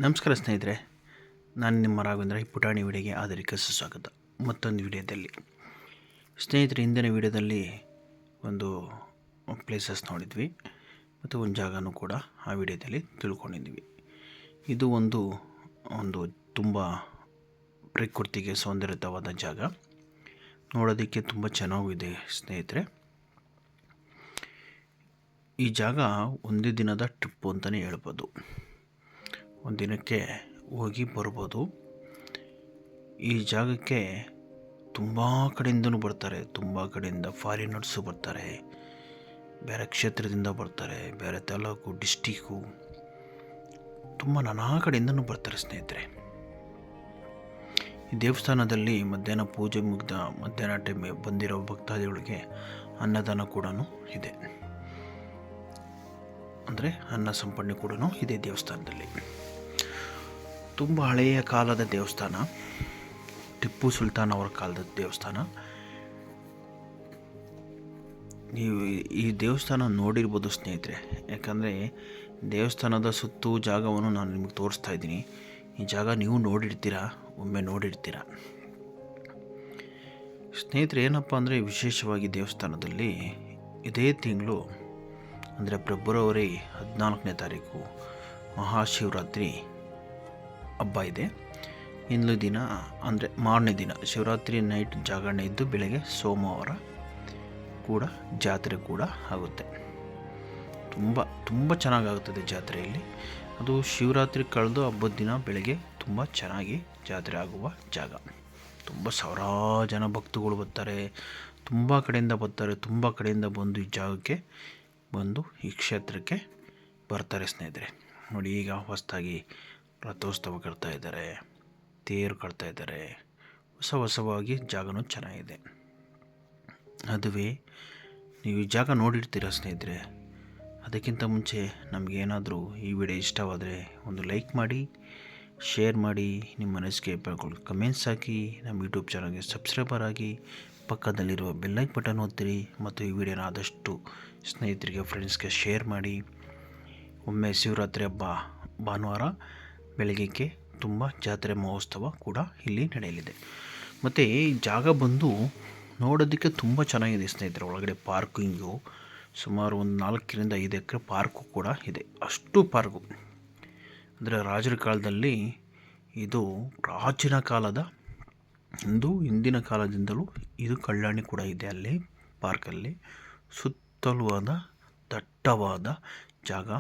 ನಮಸ್ಕಾರ ಸ್ನೇಹಿತರೆ, ನಾನು ನಿಮ್ಮ ರಾಘವೇಂದ್ರ. ಈ ಪುಟಾಣಿ ವಿಡಿಯೋಗೆ ಆದರಿಕ ಸುಸ್ವಾಗತ. ಮತ್ತೊಂದು ವಿಡಿಯೋದಲ್ಲಿ ಸ್ನೇಹಿತರೆ, ಹಿಂದಿನ ವಿಡಿಯೋದಲ್ಲಿ ಒಂದು ಪ್ಲೇಸಸ್ ನೋಡಿದ್ವಿ ಮತ್ತು ಒಂದು ಜಾಗನೂ ಕೂಡ ಆ ವಿಡಿಯೋದಲ್ಲಿ ತಿಳ್ಕೊಂಡಿದ್ವಿ. ಇದು ಒಂದು ತುಂಬ ಪ್ರಕೃತಿಗೆ ಸೌಂದರ್ಯವಾದ ಜಾಗ, ನೋಡೋದಕ್ಕೆ ತುಂಬ ಚೆನ್ನಾಗಿದೆ ಸ್ನೇಹಿತರೆ. ಈ ಜಾಗ ಒಂದೇ ದಿನದ ಟ್ರಿಪ್ಪು ಅಂತಲೇ ಹೇಳ್ಬೋದು. ಒಂದು ದಿನಕ್ಕೆ ಹೋಗಿ ಬರ್ಬೋದು. ಈ ಜಾಗಕ್ಕೆ ತುಂಬ ಕಡೆಯಿಂದನೂ ಬರ್ತಾರೆ. ತುಂಬ ಕಡೆಯಿಂದ ಫಾರಿನರ್ಸು ಬರ್ತಾರೆ, ಬೇರೆ ಕ್ಷೇತ್ರದಿಂದ ಬರ್ತಾರೆ, ಬೇರೆ ತಾಲೂಕು ಡಿಸ್ಟಿಕ್ಕು, ತುಂಬ ನಾನಾ ಕಡೆಯಿಂದನೂ ಬರ್ತಾರೆ ಸ್ನೇಹಿತರೆ. ಈ ದೇವಸ್ಥಾನದಲ್ಲಿ ಮಧ್ಯಾಹ್ನ ಪೂಜೆ ಮುಗಿದ ಮಧ್ಯಾಹ್ನ ಟೈಮ್ ಬಂದಿರೋ ಭಕ್ತಾದಿಗಳಿಗೆ ಅನ್ನದಾನ ಕೂಡ ಇದೆ, ಅಂದರೆ ಅನ್ನ ಸಂಪರ್ಣೆ ಕೂಡ ಇದೆ ದೇವಸ್ಥಾನದಲ್ಲಿ. ತುಂಬ ಹಳೆಯ ಕಾಲದ ದೇವಸ್ಥಾನ, ಟಿಪ್ಪು ಸುಲ್ತಾನ್ ಅವರ ಕಾಲದ ದೇವಸ್ಥಾನ. ನೀವು ಈ ದೇವಸ್ಥಾನ ನೋಡಿರ್ಬೋದು ಸ್ನೇಹಿತರೆ, ಯಾಕಂದರೆ ದೇವಸ್ಥಾನದ ಸುತ್ತು ಜಾಗವನ್ನು ನಾನು ನಿಮಗೆ ತೋರಿಸ್ತಾ ಇದ್ದೀನಿ. ಈ ಜಾಗ ನೀವು ನೋಡಿರ್ತೀರ, ಒಮ್ಮೆ ನೋಡಿರ್ತೀರ ಸ್ನೇಹಿತರೆ. ಏನಪ್ಪ ಅಂದರೆ, ವಿಶೇಷವಾಗಿ ದೇವಸ್ಥಾನದಲ್ಲಿ ಇದೇ ತಿಂಗಳು ಅಂದರೆ ಫೆಬ್ರವರಿ 14ನೇ ತಾರೀಕು ಮಹಾಶಿವರಾತ್ರಿ ಹಬ್ಬ ಇದೆ. ಇಂದು ದಿನ ಅಂದರೆ ಮಾರನೇ ದಿನ ಶಿವರಾತ್ರಿ ನೈಟ್ ಜಾಗರಣೆ ಇದ್ದು ಬೆಳಗ್ಗೆ ಸೋಮವಾರ ಕೂಡ ಜಾತ್ರೆ ಕೂಡ ಆಗುತ್ತೆ. ತುಂಬ ಚೆನ್ನಾಗಾಗುತ್ತದೆ ಜಾತ್ರೆಯಲ್ಲಿ. ಅದು ಶಿವರಾತ್ರಿ ಕಳೆದು ಹಬ್ಬದ ದಿನ ಬೆಳಗ್ಗೆ ತುಂಬ ಚೆನ್ನಾಗಿ ಜಾತ್ರೆ ಆಗುವ ಜಾಗ. ತುಂಬ ಸಾವಿರಾರು ಜನ ಭಕ್ತಗಳು ಬರ್ತಾರೆ, ತುಂಬ ಕಡೆಯಿಂದ ಬರ್ತಾರೆ. ತುಂಬ ಕಡೆಯಿಂದ ಬಂದು ಈ ಜಾಗಕ್ಕೆ ಬಂದು ಈ ಕ್ಷೇತ್ರಕ್ಕೆ ಬರ್ತಾರೆ ಸ್ನೇಹಿತರೆ. ನೋಡಿ, ಈಗ ಹೊಸದಾಗಿ ರಥೋತ್ಸವ ಕಟ್ತಾ ಇದ್ದಾರೆ, ತೇರು ಕಟ್ತಾ ಇದ್ದಾರೆ. ಹೊಸವಾಗಿ ಜಾಗನೂ ಚೆನ್ನಾಗಿದೆ. ಅದುವೇ ನೀವು ಈ ಜಾಗ ನೋಡಿರ್ತೀರ ಸ್ನೇಹಿತರೆ. ಅದಕ್ಕಿಂತ ಮುಂಚೆ ನಮಗೇನಾದರೂ ಈ ವಿಡಿಯೋ ಇಷ್ಟವಾದರೆ ಒಂದು ಲೈಕ್ ಮಾಡಿ, ಶೇರ್ ಮಾಡಿ, ನಿಮ್ಮ ಅನಿಸಿಕೆ ಕಮೆಂಟ್ಸ್ ಹಾಕಿ, ನಮ್ಮ ಯೂಟ್ಯೂಬ್ ಚಾನಲ್ಗೆ ಸಬ್ಸ್ಕ್ರೈಬರ್ ಆಗಿ, ಪಕ್ಕದಲ್ಲಿರುವ ಬೆಲ್ಲೈಕ್ ಬಟನ್ ಒತ್ತಿರಿ ಮತ್ತು ಈ ವಿಡಿಯೋನ ಆದಷ್ಟು ಸ್ನೇಹಿತರಿಗೆ, ಫ್ರೆಂಡ್ಸ್ಗೆ ಶೇರ್ ಮಾಡಿ. ಒಮ್ಮೆ ಶಿವರಾತ್ರಿ ಹಬ್ಬ ಭಾನುವಾರ ಬೆಳಗ್ಗೆಗೆ ತುಂಬ ಜಾತ್ರೆ ಮಹೋತ್ಸವ ಕೂಡ ಇಲ್ಲಿ ನಡೆಯಲಿದೆ. ಮತ್ತು ಈ ಜಾಗ ಬಂದು ನೋಡೋದಕ್ಕೆ ತುಂಬ ಚೆನ್ನಾಗಿದೆ ಸ್ನೇಹಿತರೆ. ಒಳಗಡೆ ಪಾರ್ಕಿಂಗು ಸುಮಾರು ಒಂದು 4 5 ಎಕರೆ ಪಾರ್ಕು ಕೂಡ ಇದೆ. ಅಷ್ಟು ಪಾರ್ಕು ಅಂದರೆ ರಾಜರ ಕಾಲದಲ್ಲಿ ಇದು ಪ್ರಾಚೀನ ಕಾಲದ ಹಿಂದಿನ ಕಾಲದಿಂದಲೂ ಇದು ಕಲ್ಯಾಣಿ ಕೂಡ ಇದೆ ಅಲ್ಲಿ ಪಾರ್ಕಲ್ಲಿ. ಸುತ್ತಲೂ ದಟ್ಟವಾದ ಜಾಗ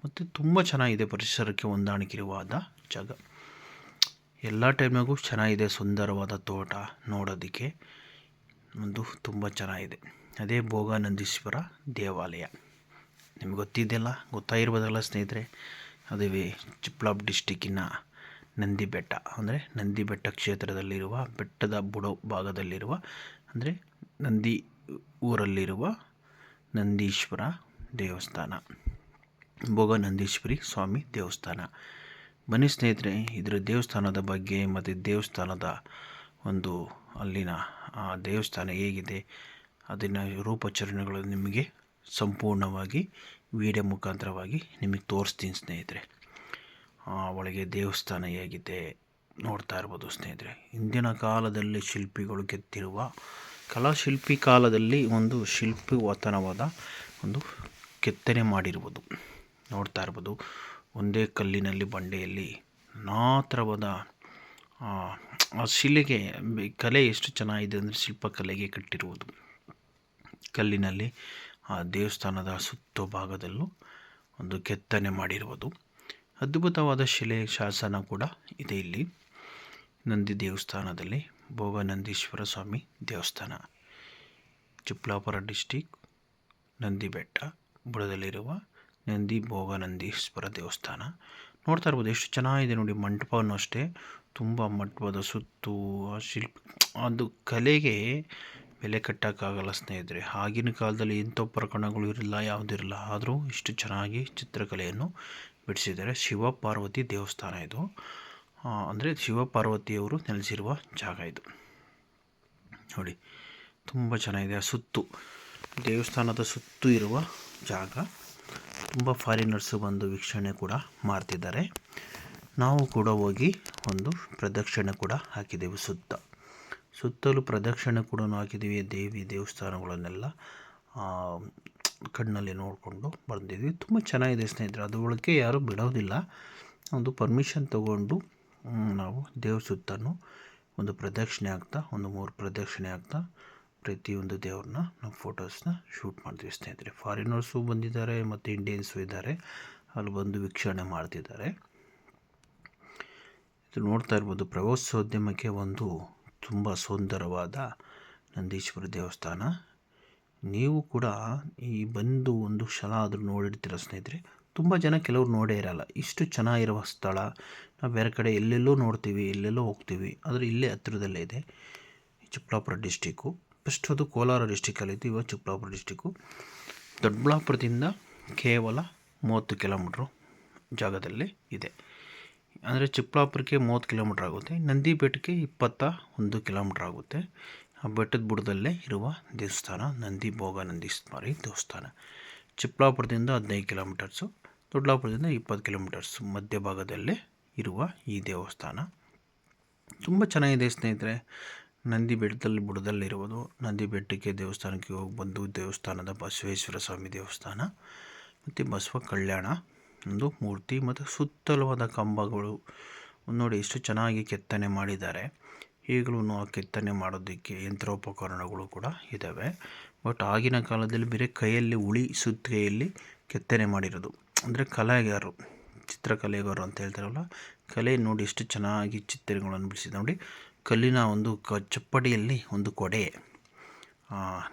ಮತ್ತು ತುಂಬ ಚೆನ್ನಾಗಿದೆ. ಪರಿಸರಕ್ಕೆ ಹೊಂದಾಣಿಕೆವಾದ ಜಾಗ. ಎಲ್ಲ ಟೈಮ್ನಾಗೂ ಚೆನ್ನಾಗಿದೆ. ಸುಂದರವಾದ ತೋಟ ನೋಡೋದಕ್ಕೆ ತುಂಬ ಚೆನ್ನಾಗಿದೆ. ಅದೇ ಭೋಗಾನಂದೀಶ್ವರ ದೇವಾಲಯ ನಿಮಗೆ ಗೊತ್ತಾಗಿರ್ಬೋದಲ್ಲ ಸ್ನೇಹಿತರೆ. ಅದುವೇ ಚಿಕ್ಕಬಳ್ಳಾಪುರ ಡಿಸ್ಟಿಕ್ಕಿನ ನಂದಿ ಬೆಟ್ಟ, ಅಂದರೆ ನಂದಿ ಬೆಟ್ಟ ಕ್ಷೇತ್ರದಲ್ಲಿರುವ ಬೆಟ್ಟದ ಬುಡ ಭಾಗದಲ್ಲಿರುವ, ಅಂದರೆ ನಂದಿ ಊರಲ್ಲಿರುವ ನಂದೀಶ್ವರ ದೇವಸ್ಥಾನ, ಭೋಗಾನಂದೀಶ್ವರಿ ಸ್ವಾಮಿ ದೇವಸ್ಥಾನ. ಬನ್ನಿ ಸ್ನೇಹಿತರೆ, ಇದರ ದೇವಸ್ಥಾನದ ಬಗ್ಗೆ ಮತ್ತು ದೇವಸ್ಥಾನದ ಅಲ್ಲಿನ ದೇವಸ್ಥಾನ ಹೇಗಿದೆ ಅದನ್ನ ರೂಪಚರಣೆಗಳು ನಿಮಗೆ ಸಂಪೂರ್ಣವಾಗಿ ವಿಡಿಯೋ ಮುಖಾಂತರವಾಗಿ ನಿಮಗೆ ತೋರಿಸ್ತೀನಿ ಸ್ನೇಹಿತರೆ. ಒಳಗೆ ದೇವಸ್ಥಾನ ಹೇಗಿದೆ ನೋಡ್ತಾ ಇರ್ಬೋದು ಸ್ನೇಹಿತರೆ. ಹಿಂದಿನ ಕಾಲದಲ್ಲಿ ಶಿಲ್ಪಿಗಳು ಕೆತ್ತಿರುವ ಕಲಾಶಿಲ್ಪಿ ಕಾಲದಲ್ಲಿ ಒಂದು ಶಿಲ್ಪಿವತನವಾದ ಕೆತ್ತನೆ ಮಾಡಿರುವುದು ನೋಡ್ತಾ ಇರ್ಬೋದು. ಒಂದೇ ಕಲ್ಲಿನಲ್ಲಿ ಬಂಡೆಯಲ್ಲಿ ನಾನಾ ಥರವಾದ ಆ ಶಿಲೆಗೆ ಕಲೆ ಎಷ್ಟು ಚೆನ್ನಾಗಿದೆ ಅಂದರೆ, ಶಿಲ್ಪಕಲೆಗೆ ಕಟ್ಟಿರುವುದು ಕಲ್ಲಿನಲ್ಲಿ. ಆ ದೇವಸ್ಥಾನದ ಸುತ್ತ ಭಾಗದಲ್ಲೂ ಕೆತ್ತನೆ ಮಾಡಿರುವುದು ಅದ್ಭುತವಾದ ಶಿಲೆ ಶಾಸನ ಕೂಡ ಇದೆ ಇಲ್ಲಿ ನಂದಿ ದೇವಸ್ಥಾನದಲ್ಲಿ. ಭೋಗಾನಂದೀಶ್ವರ ಸ್ವಾಮಿ ದೇವಸ್ಥಾನ, ಚಿಕ್ಕಬಳ್ಳಾಪುರ ಡಿಸ್ಟಿಕ್, ನಂದಿ ಬೆಟ್ಟ ಬುಡದಲ್ಲಿರುವ ನಂದಿ ಭೋಗಾನಂದೀಶ್ವರ ದೇವಸ್ಥಾನ. ನೋಡ್ತಾ ಇರ್ಬೋದು ಎಷ್ಟು ಚೆನ್ನಾಗಿದೆ ನೋಡಿ. ಮಂಟಪನೂ ಅಷ್ಟೇ, ತುಂಬ ಮಂಟಪದ ಸುತ್ತು ಅದು ಕಲೆಗೆ ಬೆಲೆ ಕಟ್ಟೋಕ್ಕಾಗಲ್ಲ ಸ್ನೇಹಿತರೆ. ಆಗಿನ ಕಾಲದಲ್ಲಿ ಇಂಥ ಪ್ರಕರಣಗಳು ಇರಲಿಲ್ಲ, ಯಾವುದಿರಲ್ಲ. ಆದರೂ ಇಷ್ಟು ಚೆನ್ನಾಗಿ ಚಿತ್ರಕಲೆಯನ್ನು ಬಿಡಿಸಿದ್ದಾರೆ. ಶಿವ ಪಾರ್ವತಿ ದೇವಸ್ಥಾನ ಇದು, ಅಂದರೆ ಶಿವ ಪಾರ್ವತಿಯವರು ನೆಲೆಸಿರುವ ಜಾಗ ಇದು ನೋಡಿ. ತುಂಬ ಚೆನ್ನಾಗಿದೆ. ಸುತ್ತು ದೇವಸ್ಥಾನದ ಸುತ್ತು ಇರುವ ಜಾಗ ತುಂಬ ಫಾರಿನರ್ಸು ಬಂದು ವೀಕ್ಷಣೆ ಕೂಡ ಮಾಡ್ತಿದ್ದಾರೆ. ನಾವು ಕೂಡ ಹೋಗಿ ಒಂದು ಪ್ರದಕ್ಷಿಣೆ ಕೂಡ ಹಾಕಿದ್ದೆವು. ಸುತ್ತಲೂ ಪ್ರದಕ್ಷಿಣೆ ಕೂಡ ಹಾಕಿದ್ದೀವಿ. ದೇವಸ್ಥಾನಗಳನ್ನೆಲ್ಲ ಕಣ್ಣಲ್ಲಿ ನೋಡಿಕೊಂಡು ಬಂದಿದ್ವಿ. ತುಂಬ ಚೆನ್ನಾಗಿದೆ ಸ್ನೇಹಿತರೆ. ಅದು ಒಳಗೆ ಯಾರೂ ಬಿಡೋದಿಲ್ಲ. ಒಂದು ಪರ್ಮಿಷನ್ ತಗೊಂಡು ನಾವು ದೇವ್ರ ಸುತ್ತಲೂ ಒಂದು ಪ್ರದಕ್ಷಿಣೆ ಆಗ್ತಾ, ಒಂದು 3 ಪ್ರದಕ್ಷಿಣೆ ಆಗ್ತಾ ಪ್ರತಿಯೊಂದು ದೇವ್ರನ್ನ ನಾವು ಫೋಟೋಸ್ನ ಶೂಟ್ ಮಾಡ್ತೀವಿ ಸ್ನೇಹಿತರೆ. ಫಾರಿನರ್ಸು ಬಂದಿದ್ದಾರೆ ಮತ್ತು ಇಂಡಿಯನ್ಸು ಇದ್ದಾರೆ, ಅಲ್ಲಿ ಬಂದು ವೀಕ್ಷಣೆ ಮಾಡ್ತಿದ್ದಾರೆ. ಇದು ನೋಡ್ತಾ ಇರ್ಬೋದು, ಪ್ರವಾಸೋದ್ಯಮಕ್ಕೆ ಒಂದು ತುಂಬ ಸುಂದರವಾದ ನಂದೀಶ್ವರ ದೇವಸ್ಥಾನ. ನೀವು ಕೂಡ ಬಂದು ಒಂದು ಸಲ ಆದರೂ ನೋಡಿರ್ತೀರ ಸ್ನೇಹಿತರೆ. ತುಂಬ ಜನ ಕೆಲವರು ನೋಡೇ ಇರಲ್ಲ. ಇಷ್ಟು ಚೆನ್ನಾಗಿರುವ ಸ್ಥಳ ನಾವು ಬೇರೆ ಕಡೆ ಎಲ್ಲೆಲ್ಲೋ ನೋಡ್ತೀವಿ, ಎಲ್ಲೆಲ್ಲೋ ಹೋಗ್ತೀವಿ, ಆದರೆ ಇಲ್ಲೇ ಹತ್ತಿರದಲ್ಲೇ ಇದೆ. ಚಿಕ್ಕಬಳ್ಳಾಪುರ ಡಿಸ್ಟಿಕ್ಕು. ಫಸ್ಟ್ ಅದು ಕೋಲಾರ ಡಿಸ್ಟಿಕ್ಕಲ್ಲಿತ್ತು, ಇವಾಗ ಚಿಕ್ಕಬಳ್ಳಾಪುರ ಡಿಸ್ಟಿಕ್ಕು. ದೊಡ್ಡಬಳ್ಳಾಪುರದಿಂದ ಕೇವಲ 30 ಕಿಲೋಮೀಟ್ರು ಜಾಗದಲ್ಲಿ ಇದೆ. ಅಂದರೆ ಚಿಕ್ಕಬಳ್ಳಾಪುರಕ್ಕೆ 30 ಕಿಲೋಮೀಟ್ರ್ ಆಗುತ್ತೆ, ನಂದಿ ಬೆಟ್ಟಕ್ಕೆ 21 ಕಿಲೋಮೀಟ್ರ್ ಆಗುತ್ತೆ. ಆ ಬೆಟ್ಟದ ಬುಡದಲ್ಲೇ ಇರುವ ದೇವಸ್ಥಾನ ನಂದಿ ಭೋಗನಂದೀಶ್ವರಿ ದೇವಸ್ಥಾನ. ಚಿಕ್ಕಬಳ್ಳಾಪುರದಿಂದ 15 ಕಿಲೋಮೀಟರ್ಸು, ದೊಡ್ಡಬಳ್ಳಾಪುರದಿಂದ 20 ಕಿಲೋಮೀಟರ್ಸ್ ಮಧ್ಯಭಾಗದಲ್ಲೇ ಇರುವ ಈ ದೇವಸ್ಥಾನ ತುಂಬ ಚೆನ್ನಾಗಿದೆ ಸ್ನೇಹಿತರೆ. ನಂದಿ ಬೆಟ್ಟದಲ್ಲಿ ಬುಡದಲ್ಲಿರುವುದು. ನಂದಿ ಬೆಟ್ಟಕ್ಕೆ ದೇವಸ್ಥಾನಕ್ಕೆ ಹೋಗಿ ಬಂದು ದೇವಸ್ಥಾನದ ಬಸವೇಶ್ವರ ಸ್ವಾಮಿ ದೇವಸ್ಥಾನ ಮತ್ತು ಬಸವ ಕಲ್ಯಾಣ ಒಂದು ಮೂರ್ತಿ ಮತ್ತು ಸುತ್ತಲವಾದ ಕಂಬಗಳು ನೋಡಿ ಎಷ್ಟು ಚೆನ್ನಾಗಿ ಕೆತ್ತನೆ ಮಾಡಿದ್ದಾರೆ. ಈಗಲೂ ಆ ಕೆತ್ತನೆ ಮಾಡೋದಕ್ಕೆ ಯಂತ್ರೋಪಕರಣಗಳು ಕೂಡ ಇದ್ದಾವೆ. ಬಟ್ ಆಗಿನ ಕಾಲದಲ್ಲಿ ಬೇರೆ ಕೈಯಲ್ಲಿ ಸುತ್ತಿಗೆಯಲ್ಲಿ ಕೆತ್ತನೆ ಮಾಡಿರೋದು. ಅಂದರೆ ಕಲೆಗಾರರು, ಚಿತ್ರಕಲೆಗಾರರು ಅಂತ ಹೇಳ್ತಾರಲ್ಲ, ಕಲೆ ನೋಡಿ ಎಷ್ಟು ಚೆನ್ನಾಗಿ ಚಿತ್ರಗಳನ್ನು ಬಿಡಿಸಿದ ನೋಡಿ. ಕಲ್ಲಿನ ಒಂದು ಚಪ್ಪಡಿಯಲ್ಲಿ ಒಂದು ಕೊಡೆ,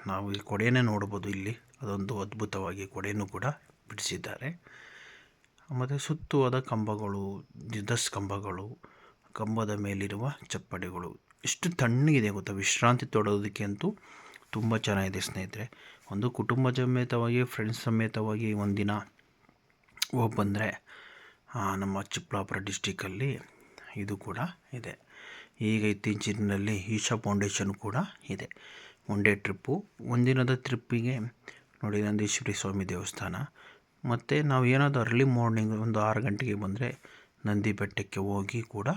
ನಾವು ಈ ಕೊಡೆಯೇ ನೋಡ್ಬೋದು ಇಲ್ಲಿ. ಅದೊಂದು ಅದ್ಭುತವಾಗಿ ಕೊಡೆಯೂ ಕೂಡ ಬಿಡಿಸಿದ್ದಾರೆ. ಮತ್ತು ಸುತ್ತುವಾದ ಕಂಬಗಳು, 10 ಕಂಬಗಳು, ಕಂಬದ ಮೇಲಿರುವ ಚಪ್ಪಡಿಗಳು ಎಷ್ಟು ತಣ್ಣಗಿದೆ ಗೊತ್ತಾ. ವಿಶ್ರಾಂತಿ ತೊಡೋದಕ್ಕೆ ಅಂತೂ ತುಂಬ ಚೆನ್ನಾಗಿದೆ ಸ್ನೇಹಿತರೆ. ಒಂದು ಕುಟುಂಬ ಸಮೇತವಾಗಿ, ಫ್ರೆಂಡ್ಸ್ ಸಮೇತವಾಗಿ ಒಂದಿನ ಹೋಗಿ ಬಂದರೆ ನಮ್ಮ ಚಿಕ್ಕಬಳ್ಳಾಪುರ ಡಿಸ್ಟಿಕ್ಕಲ್ಲಿ ಇದು ಕೂಡ ಇದೆ. ಈಗ ಇತ್ತೀಚಿನಲ್ಲಿ ಈಶಾ ಫೌಂಡೇಶನ್ ಕೂಡ ಇದೆ. ಒನ್ ಡೇ ಟ್ರಿಪ್ಪು, ಒಂದಿನದ ಟ್ರಿಪ್ಪಿಗೆ ನೋಡಿ ನಂದೀಶ್ವರಿ ಸ್ವಾಮಿ ದೇವಸ್ಥಾನ. ಮತ್ತು ನಾವು ಏನಾದರೂ ಅರ್ಲಿ ಮಾರ್ನಿಂಗ್ ಒಂದು 6 ಗಂಟೆಗೆ ಬಂದರೆ ನಂದಿ ಬೆಟ್ಟಕ್ಕೆ ಹೋಗಿ ಕೂಡ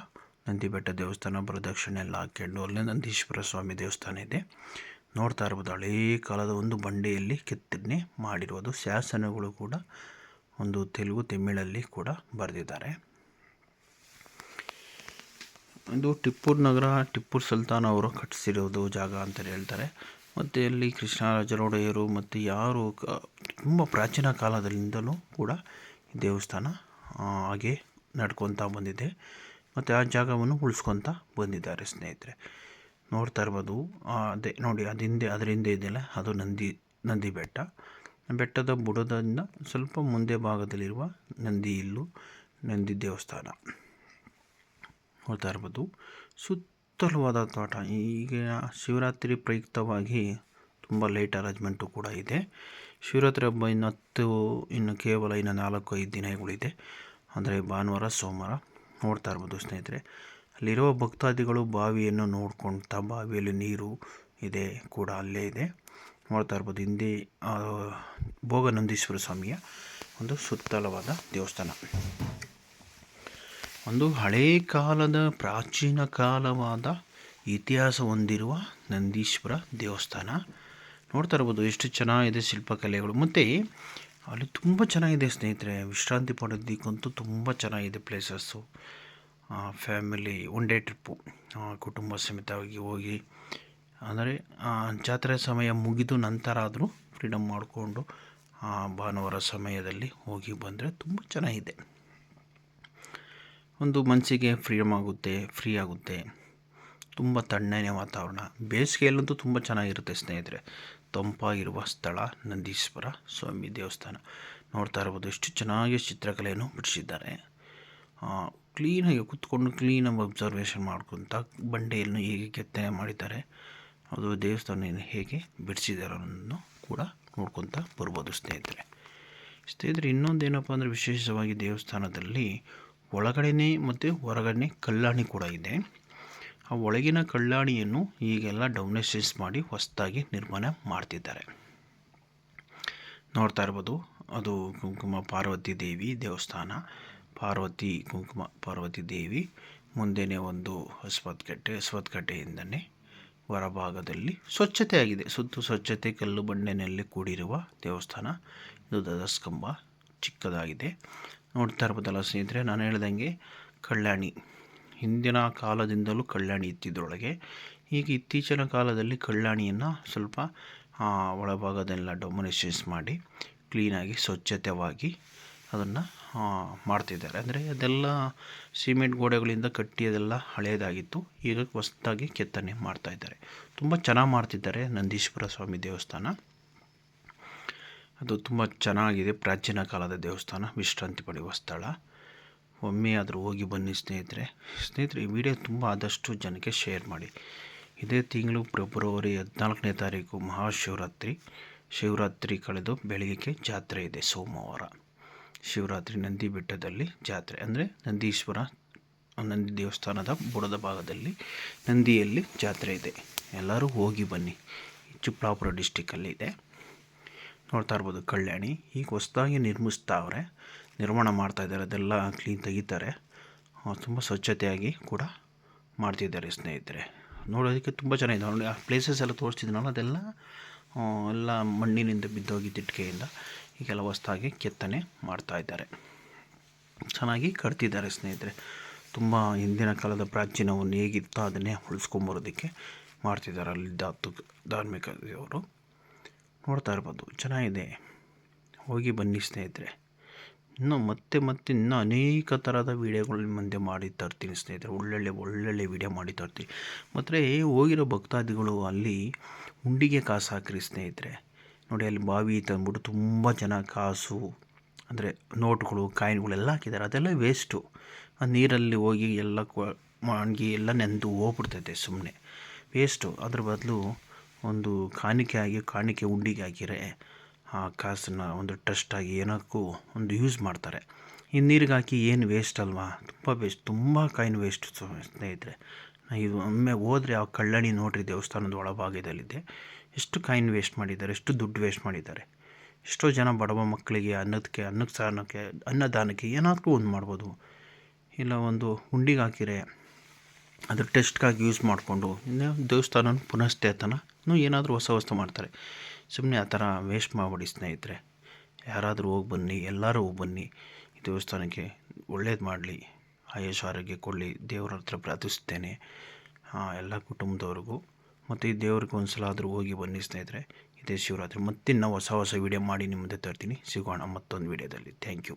ನಂದಿ ಬೆಟ್ಟ ದೇವಸ್ಥಾನ ಪ್ರದಕ್ಷಿಣೆ ಎಲ್ಲ ಹಾಕ್ಕೊಂಡು ಅಲ್ಲೇ ನಂದೀಶ್ವರ ಸ್ವಾಮಿ ದೇವಸ್ಥಾನ ಇದೆ. ನೋಡ್ತಾ ಇರ್ಬೋದು, ಹಳೇ ಕಾಲದ ಒಂದು ಬಂಡೆಯಲ್ಲಿ ಕೆತ್ತನೆ ಮಾಡಿರುವುದು. ಶಾಸನಗಳು ಕೂಡ ಒಂದು ತೆಲುಗು, ತಮಿಳಲ್ಲಿ ಕೂಡ ಬರೆದಿದ್ದಾರೆ. ಇದು ಟಿಪ್ಪು ಸುಲ್ತಾನ್ ಅವರು ಕಟ್ಟಿಸಿರೋದು ಜಾಗ ಅಂತಲೇ ಹೇಳ್ತಾರೆ. ಮತ್ತು ಅಲ್ಲಿ ಕೃಷ್ಣರಾಜರೊಡೆಯರು ಮತ್ತು ಯಾರು ತುಂಬ ಪ್ರಾಚೀನ ಕಾಲದಿಂದಲೂ ಕೂಡ ದೇವಸ್ಥಾನ ಹಾಗೆ ನಡ್ಕೊತಾ ಬಂದಿದೆ ಮತ್ತು ಆ ಜಾಗವನ್ನು ಉಳಿಸ್ಕೊತಾ ಬಂದಿದ್ದಾರೆ ಸ್ನೇಹಿತರೆ. ನೋಡ್ತಾ ಇರ್ಬೋದು, ಅದೇ ನೋಡಿ ಅದರ ಹಿಂದೆ ಇದೆಯಲ್ಲ, ಅದು ನಂದಿ ಬೆಟ್ಟ. ಬೆಟ್ಟದ ಬುಡದಿಂದ ಸ್ವಲ್ಪ ಮುಂದೆ ಭಾಗದಲ್ಲಿರುವ ನಂದಿ ದೇವಸ್ಥಾನ ನೋಡ್ತಾ ಇರ್ಬೋದು. ಸುತ್ತಲವಾದ ತೋಟ. ಈಗ ಶಿವರಾತ್ರಿ ಪ್ರಯುಕ್ತವಾಗಿ ತುಂಬ ಲೈಟ್ ಅರೇಂಜ್ಮೆಂಟು ಕೂಡ ಇದೆ. ಶಿವರಾತ್ರಿ ಹಬ್ಬ ಇನ್ನು ಕೇವಲ 4-5 ದಿನಗಳಿದೆ. ಅಂದರೆ ಭಾನುವಾರ, ಸೋಮವಾರ. ನೋಡ್ತಾ ಇರ್ಬೋದು ಸ್ನೇಹಿತರೆ, ಅಲ್ಲಿರುವ ಭಕ್ತಾದಿಗಳು ಬಾವಿಯನ್ನು ನೋಡ್ಕೊಳ್ತಾ, ಬಾವಿಯಲ್ಲಿ ನೀರು ಇದೆ ಕೂಡ ಅಲ್ಲೇ ಇದೆ. ನೋಡ್ತಾ ಇರ್ಬೋದು, ಹಿಂದೆ ಭೋಗನಂದೀಶ್ವರ ಸ್ವಾಮಿಯ ಒಂದು ಸುತ್ತಲವಾದ ದೇವಸ್ಥಾನ. ಒಂದು ಹಳೇ ಕಾಲದ ಪ್ರಾಚೀನ ಕಾಲವಾದ ಇತಿಹಾಸ ಹೊಂದಿರುವ ನಂದೀಶ್ವರ ದೇವಸ್ಥಾನ. ನೋಡ್ತಾ ಇರ್ಬೋದು ಎಷ್ಟು ಚೆನ್ನಾಗಿದೆ ಶಿಲ್ಪಕಲೆಗಳು. ಮತ್ತು ಅಲ್ಲಿ ತುಂಬ ಚೆನ್ನಾಗಿದೆ ಸ್ನೇಹಿತರೆ. ವಿಶ್ರಾಂತಿ ಪಡೆಯೋದಕ್ಕಂತೂ ತುಂಬ ಚೆನ್ನಾಗಿದೆ places. Family one day trip, ಕುಟುಂಬ ಸಮೇತವಾಗಿ ಹೋಗಿ, ಅಂದರೆ ಜಾತ್ರೆ ಸಮಯ ಮುಗಿದು ನಂತರ ಆದರೂ ಫ್ರೀಡಮ್ ಮಾಡಿಕೊಂಡು ಭಾನುವಾರ ಸಮಯದಲ್ಲಿ ಹೋಗಿ ಬಂದರೆ ತುಂಬ ಚೆನ್ನಾಗಿದೆ. ಒಂದು ಮನಸ್ಸಿಗೆ ಫ್ರೀ ಆಗುತ್ತೆ. ತುಂಬ ತಣ್ಣನೆ ವಾತಾವರಣ. ಬೇಸಿಗೆಯಲ್ಲಂತೂ ತುಂಬ ಚೆನ್ನಾಗಿರುತ್ತೆ ಸ್ನೇಹಿತರೆ. ತಂಪಾಗಿರುವ ಸ್ಥಳ ನಂದೀಶ್ವರ ಸ್ವಾಮಿ ದೇವಸ್ಥಾನ. ನೋಡ್ತಾ ಇರ್ಬೋದು ಎಷ್ಟು ಚೆನ್ನಾಗಿ ಚಿತ್ರಕಲೆಯನ್ನು ಬಿಡಿಸಿದ್ದಾರೆ. ಕ್ಲೀನಾಗಿ ಕೂತ್ಕೊಂಡು ಕ್ಲೀನಾಗಿ ಅಬ್ಸರ್ವೇಷನ್ ಮಾಡ್ಕೊತ ಬಂಡೆಯನ್ನು ಹೇಗೆ ಕೆತ್ತನೆ ಮಾಡಿದ್ದಾರೆ, ಅದು ದೇವಸ್ಥಾನ ಹೇಗೆ ಬಿಡಿಸಿದ್ದಾರೆ ಅನ್ನೋದನ್ನು ಕೂಡ ನೋಡ್ಕೊತ ಬರ್ಬೋದು ಸ್ನೇಹಿತರೆ. ಇನ್ನೊಂದೇನಪ್ಪ ಅಂದರೆ, ವಿಶೇಷವಾಗಿ ದೇವಸ್ಥಾನದಲ್ಲಿ ಒಳಗಡೆನೇ ಮತ್ತು ಹೊರಗಡೆ ಕಲ್ಯಾಣಿ ಕೂಡ ಇದೆ. ಆ ಒಳಗಿನ ಕಲ್ಯಾಣಿಯನ್ನು ಈಗೆಲ್ಲ ಡೊನೇಷನ್ಸ್ ಮಾಡಿ ಹೊಸದಾಗಿ ನಿರ್ಮಾಣ ಮಾಡ್ತಿದ್ದಾರೆ. ನೋಡ್ತಾ ಇರ್ಬೋದು, ಅದು ಕುಂಕುಮ ಪಾರ್ವತಿ ದೇವಿ ದೇವಸ್ಥಾನ. ಪಾರ್ವತಿ ದೇವಿ ಮುಂದೆನೇ ಒಂದು ಹೊಸಬತ್ಕಟ್ಟೆಯಿಂದನೇ ಹೊರಭಾಗದಲ್ಲಿ ಸ್ವಚ್ಛತೆಯಾಗಿದೆ. ಸುತ್ತು ಸ್ವಚ್ಛತೆ, ಕಲ್ಲು ಬಂಡೆನಲ್ಲಿ ಕೂಡಿರುವ ದೇವಸ್ಥಾನ. ಇದು ಧ್ವಜಸ್ತಂಭ ಚಿಕ್ಕದಾಗಿದೆ. ನೋಡ್ತಾ ಇರ್ಬೋದಲ್ಲ ಸ್ನೇಹಿತರೆ, ನಾನು ಹೇಳ್ದಂಗೆ ಕಲ್ಯಾಣಿ, ಹಿಂದಿನ ಕಾಲದಿಂದಲೂ ಕಲ್ಯಾಣಿ ಇತ್ತಿದ್ರೊಳಗೆ. ಈಗ ಇತ್ತೀಚಿನ ಕಾಲದಲ್ಲಿ ಕಲ್ಯಾಣಿಯನ್ನು ಸ್ವಲ್ಪ ಒಳಭಾಗದೆಲ್ಲ ಡೊಮಿನೇಷನ್ಸ್ ಮಾಡಿ ಕ್ಲೀನಾಗಿ ಸ್ವಚ್ಛತೆಯಾಗಿ ಅದನ್ನು ಮಾಡ್ತಿದ್ದಾರೆ. ಅಂದರೆ ಅದೆಲ್ಲ ಸಿಮೆಂಟ್ ಗೋಡೆಗಳಿಂದ ಕಟ್ಟಿ ಅದೆಲ್ಲ ಹಳೆಯದಾಗಿತ್ತು. ಈಗ ಹೊಸದಾಗಿ ಕೆತ್ತನೆ ಮಾಡ್ತಾಯಿದ್ದಾರೆ. ತುಂಬ ಚೆನ್ನಾಗಿ ಮಾಡ್ತಿದ್ದಾರೆ. ನಂದೀಶ್ವರ ಸ್ವಾಮಿ ದೇವಸ್ಥಾನ ಅದು ತುಂಬ ಚೆನ್ನಾಗಿದೆ. ಪ್ರಾಚೀನ ಕಾಲದ ದೇವಸ್ಥಾನ, ವಿಶ್ರಾಂತಿ ಪಡೆಯುವ ಸ್ಥಳ. ಒಮ್ಮೆ ಆದರೂ ಹೋಗಿ ಬನ್ನಿ ಸ್ನೇಹಿತರೆ. ಈ ವಿಡಿಯೋ ತುಂಬ ಆದಷ್ಟು ಜನಕ್ಕೆ ಶೇರ್ ಮಾಡಿ. ಇದೇ ತಿಂಗಳು ಫೆಬ್ರವರಿ 14ನೇ ತಾರೀಕು ಶಿವರಾತ್ರಿ ಕಳೆದು ಬೆಳಗ್ಗೆ ಜಾತ್ರೆ ಇದೆ. ಸೋಮವಾರ ಶಿವರಾತ್ರಿ ನಂದಿ ಬೆಟ್ಟದಲ್ಲಿ ಜಾತ್ರೆ. ಅಂದರೆ ನಂದಿ ದೇವಸ್ಥಾನದ ಬುಡದ ಭಾಗದಲ್ಲಿ ನಂದಿಯಲ್ಲಿ ಜಾತ್ರೆ ಇದೆ. ಎಲ್ಲರೂ ಹೋಗಿ ಬನ್ನಿ. ಚಿಕ್ಕಬಳ್ಳಾಪುರ ಡಿಸ್ಟಿಕ್ಕಲ್ಲಿ ಇದೆ. ನೋಡ್ತಾ ಇರ್ಬೋದು ಕಲ್ಯಾಣಿ. ಈಗ ಹೊಸದಾಗಿ ನಿರ್ಮಾಣ ಮಾಡ್ತಾಯಿದ್ದಾರೆ. ಅದೆಲ್ಲ ಕ್ಲೀನ್ ತೆಗಿತಾರೆ. ತುಂಬ ಸ್ವಚ್ಛತೆಯಾಗಿ ಕೂಡ ಮಾಡ್ತಿದ್ದಾರೆ ಸ್ನೇಹಿತರೆ. ನೋಡೋದಕ್ಕೆ ತುಂಬ ಚೆನ್ನಾಗಿದೆ. ನೋಡಿ ಆ ಪ್ಲೇಸಸ್ ಎಲ್ಲ ತೋರಿಸ್ತಿದ್ನಲ್ಲ, ಅದೆಲ್ಲ ಎಲ್ಲ ಮಣ್ಣಿನಿಂದ ಬಿದ್ದೋಗಿದ್ದ ಇಟ್ಟಿಗೆಯಿಂದ ಈಗೆಲ್ಲ ಹೊಸದಾಗಿ ಕೆತ್ತನೆ ಮಾಡ್ತಾಯಿದ್ದಾರೆ. ಚೆನ್ನಾಗಿ ಕಟ್ತಿದ್ದಾರೆ ಸ್ನೇಹಿತರೆ. ತುಂಬ ಹಿಂದಿನ ಕಾಲದ ಪ್ರಾಚೀನವನ್ನು ಹೇಗಿತ್ತೋ ಅದನ್ನೇ ಉಳಿಸ್ಕೊಂಬರೋದಕ್ಕೆ ಮಾಡ್ತಿದ್ದಾರೆ ಅಲ್ಲಿದ್ದ ಧಾರ್ಮಿಕ ದೇವರು. ನೋಡ್ತಾ ಇರ್ಬೋದು, ಚೆನ್ನಾಗಿದೆ. ಹೋಗಿ ಬನ್ನಿ ಸ್ನೇಹಿತರೆ. ಇನ್ನೂ ಮತ್ತೆ ಇನ್ನೂ ಅನೇಕ ಥರದ ವೀಡಿಯೋಗಳು ಮುಂದೆ ಮಾಡಿ ತರ್ತೀನಿ ಸ್ನೇಹಿತರೆ. ಒಳ್ಳೊಳ್ಳೆ ವೀಡಿಯೋ ಮಾಡಿ ತರ್ತೀನಿ. ಮತ್ತು ಹೋಗಿರೋ ಭಕ್ತಾದಿಗಳು ಅಲ್ಲಿ ಉಂಡಿಗೆ ಕಾಸು ಹಾಕ್ರಿ ಸ್ನೇಹಿತರೆ. ನೋಡಿ ಅಲ್ಲಿ ಬಾವಿ ತಂದ್ಬಿಟ್ಟು ತುಂಬ ಜನ ಕಾಸು, ಅಂದರೆ ನೋಟ್ಗಳು, ಕಾಯಿನ್ಗಳೆಲ್ಲ ಹಾಕಿದ್ದಾರೆ. ಅದೆಲ್ಲ ವೇಸ್ಟು. ಆ ನೀರಲ್ಲಿ ಹೋಗಿ ಎಲ್ಲ ಒಣಗಿ ಎಲ್ಲ ನೆಂದು ಹೋಗ್ಬಿಡ್ತೈತೆ, ಸುಮ್ಮನೆ ವೇಸ್ಟು. ಅದ್ರ ಬದಲು ಒಂದು ಕಾಣಿಕೆ ಉಂಡಿಗೆ ಹಾಕಿದರೆ ಆ ಕಾಸನ್ನು ಒಂದು ಟ್ರಸ್ಟಾಗಿ ಏನಕ್ಕೂ ಒಂದು ಯೂಸ್ ಮಾಡ್ತಾರೆ. ಈ ನೀರಿಗೆ ಹಾಕಿ ಏನು ವೇಸ್ಟ್ ಅಲ್ವಾ, ತುಂಬ ಕಾಯಿನ್ ವೇಸ್ಟ್ ಸ್ನೇಹಿತರೆ. ಇದು ಒಮ್ಮೆ ಹೋದರೆ ಆ ಕಲ್ಯಾಣಿ ನೋಡ್ರಿ, ದೇವಸ್ಥಾನದ ಒಳಭಾಗದಲ್ಲಿದೆ. ಎಷ್ಟು ಕಾಯಿನ್ ವೇಸ್ಟ್ ಮಾಡಿದ್ದಾರೆ, ಎಷ್ಟು ದುಡ್ಡು ವೇಸ್ಟ್ ಮಾಡಿದ್ದಾರೆ. ಎಷ್ಟೋ ಜನ ಬಡವ ಮಕ್ಕಳಿಗೆ ಅನ್ನದಾನಕ್ಕೆ ಏನಾದರೂ ಒಂದು ಮಾಡ್ಬೋದು. ಇಲ್ಲ ಒಂದು ಉಂಡಿಗೆ ಹಾಕಿರೆ ಅದ್ರ ಟೆಸ್ಟ್ಗಾಗಿ ಯೂಸ್ ಮಾಡಿಕೊಂಡು ಇನ್ನು ದೇವಸ್ಥಾನ ಪುನಶ್ಚೇತನ ಏನಾದರೂ ಹೊಸ ಮಾಡ್ತಾರೆ. ಸುಮ್ಮನೆ ಆ ಥರ ವೇಸ್ಟ್ ಮಾಡಬೇಡಿ ಸ್ನೇಹಿತರೆ. ಯಾರಾದರೂ ಹೋಗಿ ಬನ್ನಿ, ಎಲ್ಲರೂ ಹೋಗಿ ಬನ್ನಿ. ಈ ದೇವಸ್ಥಾನಕ್ಕೆ ಒಳ್ಳೇದು ಮಾಡಲಿ, ಆಯುಷ್ ಆರೋಗ್ಯ ಕೊಡಲಿ, ದೇವರ ಹತ್ರ ಪ್ರಾರ್ಥಿಸ್ತೇನೆ ಎಲ್ಲ ಕುಟುಂಬದವ್ರಿಗೂ. ಮತ್ತು ಈ ದೇವ್ರಿಗೆ ಒಂದು ಸಲ ಆದರೂ ಹೋಗಿ ಬನ್ನಿ ಸ್ನೇಹಿತರೆ. ಇದೇ ಶಿವರಾತ್ರಿ. ಮತ್ತೆ ನಾವು ಹೊಸ ವೀಡಿಯೋ ಮಾಡಿ ನಿಮ್ಮ ಮುಂದೆ ತರ್ತೀನಿ. ಸಿಗೋಣ ಮತ್ತೊಂದು ವೀಡಿಯೋದಲ್ಲಿ. Thank you.